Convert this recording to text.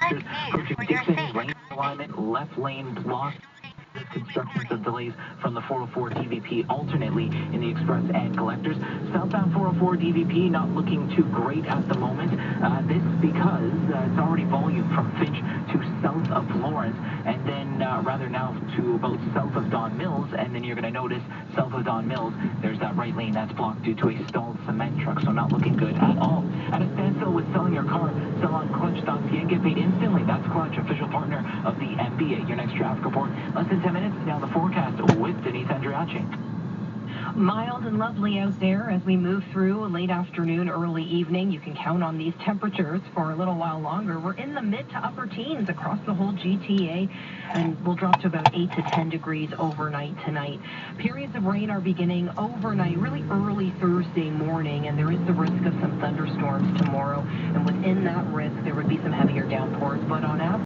clusters approaching Dixon, lane alignment, left lane blocked. Construction of delays from the 404 DVP alternately in the express and collectors. Southbound 404 DVP not looking too great at the moment. This because it's already volume from Finch to south of Florence, and then rather now to about south of Don Mills, and then you're going to notice south of Don Mills, there's that right lane that's blocked due to a stalled cement truck, so not looking good at all. At a standstill with selling your car, sell on Clutch.ca, get paid instantly. That's Clutch, official partner of the NBA. Your next traffic report, less than 10 minutes. Now the forecast with Denise Andriacci. Mild and lovely out there as we move through late afternoon, early evening. You can count on these temperatures for a little while longer. We're in the mid to upper teens across the whole GTA, and we'll drop to about 8 to 10 degrees overnight tonight. Periods of rain are beginning overnight, really early Thursday morning, and there is the risk of some thunderstorms tomorrow. And within that risk, there would be some heavier down.